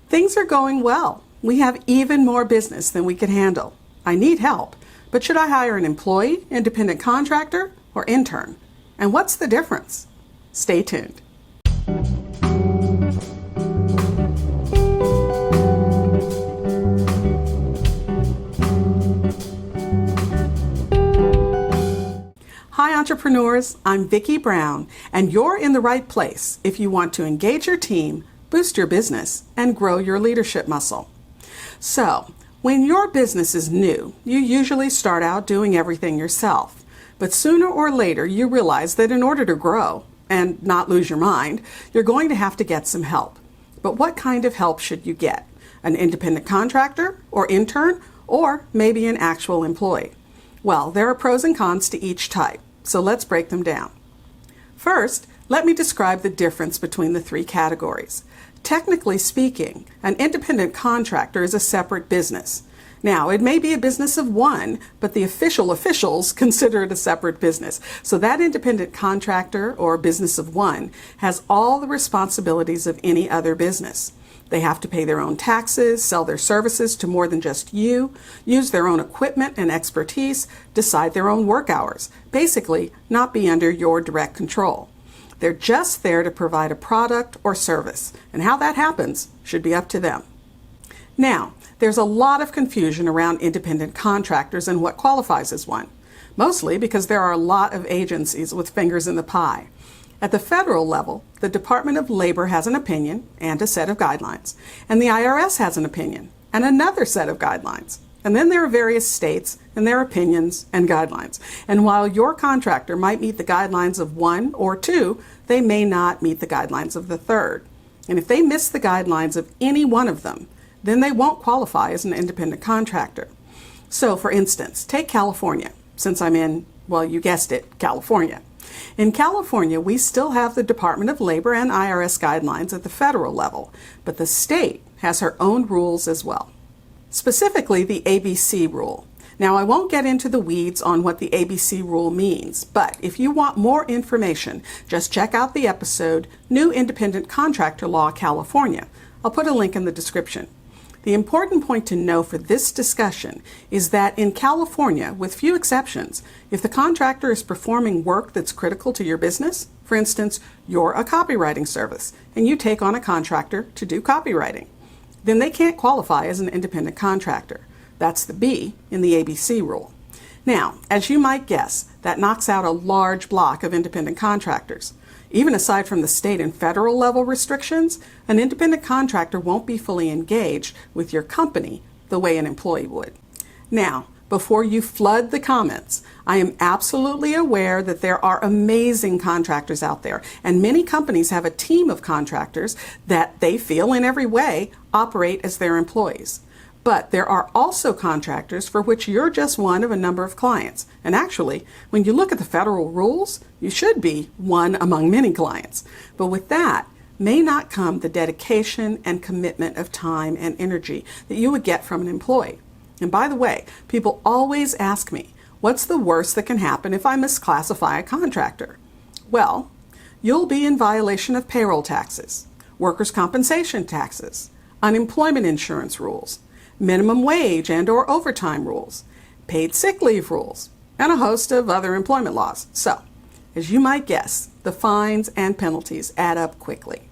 Things are going well. We have even more business than we can handle. I need help, but should I hire an employee, independent contractor, or intern? And what's the difference? Stay tuned. Hi entrepreneurs, I'm Vicky Brown, and you're in the right place if you want to engage your team, boost your business, and grow your leadership muscle. So, when your business is new, you usually start out doing everything yourself. But sooner or later, you realize that in order to grow and not lose your mind, you're going to have to get some help. But what kind of help should you get? An independent contractor or intern, or maybe an actual employee? Well, there are pros and cons to each type, so let's break them down. First, let me describe the difference between the three categories. Technically speaking, an independent contractor is a separate business. Now, it may be a business of one, but the officials consider it a separate business. So that independent contractor or business of one has all the responsibilities of any other business. They have to pay their own taxes, sell their services to more than just you, use their own equipment and expertise, decide their own work hours, basically not be under your direct control. They're just there to provide a product or service, and how that happens should be up to them. Now, there's a lot of confusion around independent contractors and what qualifies as one, mostly because there are a lot of agencies with fingers in the pie. At the federal level, the Department of Labor has an opinion and a set of guidelines, and the IRS has an opinion and another set of guidelines. And then there are various states and their opinions and guidelines. And while your contractor might meet the guidelines of one or two, they may not meet the guidelines of the third. And if they miss the guidelines of any one of them, then they won't qualify as an independent contractor. So for instance, take California, since I'm in, well, you guessed it, California. In California, we still have the Department of Labor and IRS guidelines at the federal level, but the state has her own rules as well. Specifically, the ABC rule. Now, I won't get into the weeds on what the ABC rule means, but if you want more information, just check out the episode, New Independent Contractor Law, California. I'll put a link in the description. The important point to know for this discussion is that in California, with few exceptions, if the contractor is performing work that's critical to your business, for instance, you're a copywriting service and you take on a contractor to do copywriting, then they can't qualify as an independent contractor. That's the B in the ABC rule. Now, as you might guess, that knocks out a large block of independent contractors. Even aside from the state and federal level restrictions, an independent contractor won't be fully engaged with your company the way an employee would. Now, before you flood the comments, I am absolutely aware that there are amazing contractors out there, and many companies have a team of contractors that they feel in every way operate as their employees. But there are also contractors for which you're just one of a number of clients. And actually, when you look at the federal rules, you should be one among many clients. But with that may not come the dedication and commitment of time and energy that you would get from an employee. And by the way, people always ask me, what's the worst that can happen if I misclassify a contractor? Well, you'll be in violation of payroll taxes, workers' compensation taxes, unemployment insurance rules, minimum wage and or overtime rules, paid sick leave rules, and a host of other employment laws. So, as you might guess, the fines and penalties add up quickly.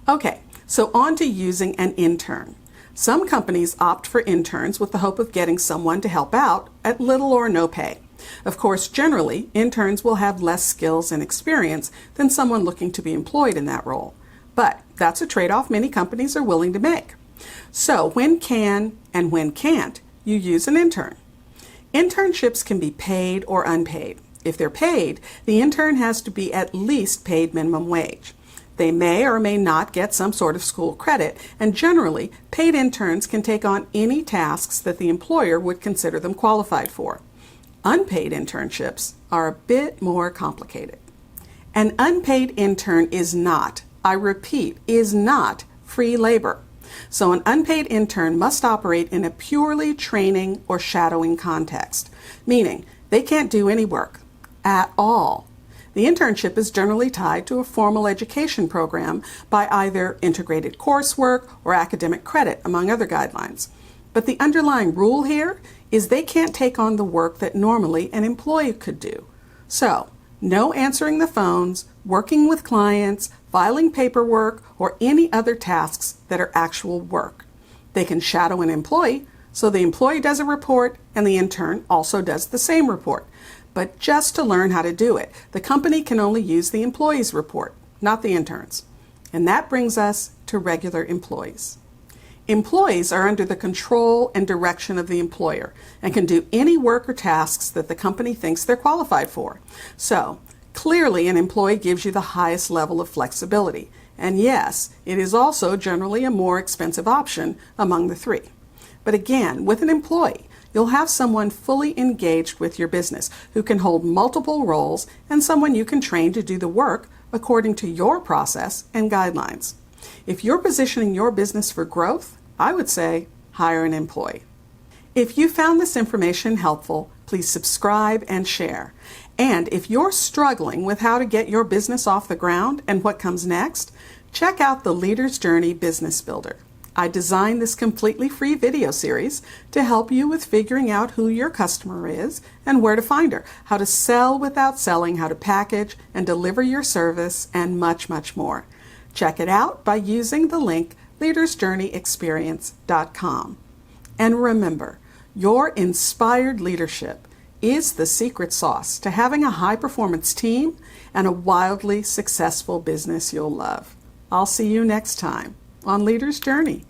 Okay, so on to using an intern. Some companies opt for interns with the hope of getting someone to help out at little or no pay. Of course, generally, interns will have less skills and experience than someone looking to be employed in that role. But that's a trade-off many companies are willing to make. So when can and when can't you use an intern? Internships can be paid or unpaid. If they're paid, the intern has to be at least paid minimum wage. They may or may not get some sort of school credit, and generally, paid interns can take on any tasks that the employer would consider them qualified for. Unpaid internships are a bit more complicated. An unpaid intern is not, I repeat, is not free labor. So an unpaid intern must operate in a purely training or shadowing context, meaning they can't do any work at all. The internship is generally tied to a formal education program by either integrated coursework or academic credit, among other guidelines. But the underlying rule here is they can't take on the work that normally an employee could do. So, no answering the phones, working with clients, filing paperwork, or any other tasks that are actual work. They can shadow an employee, so the employee does a report and the intern also does the same report. But just to learn how to do it, the company can only use the employee's report, not the intern's. And that brings us to regular employees. Employees are under the control and direction of the employer and can do any work or tasks that the company thinks they're qualified for. So, clearly an employee gives you the highest level of flexibility. And yes, it is also generally a more expensive option among the three. But again, with an employee, you'll have someone fully engaged with your business who can hold multiple roles and someone you can train to do the work according to your process and guidelines. If you're positioning your business for growth, I would say hire an employee. If you found this information helpful, please subscribe and share. And if you're struggling with how to get your business off the ground and what comes next, check out the Leader's Journey Business Builder. I designed this completely free video series to help you with figuring out who your customer is and where to find her, how to sell without selling, how to package and deliver your service, and much, much more. Check it out by using the link leadersjourneyexperience.com. And remember, your inspired leadership is the secret sauce to having a high-performance team and a wildly successful business you'll love. I'll see you next time on Leader's Journey.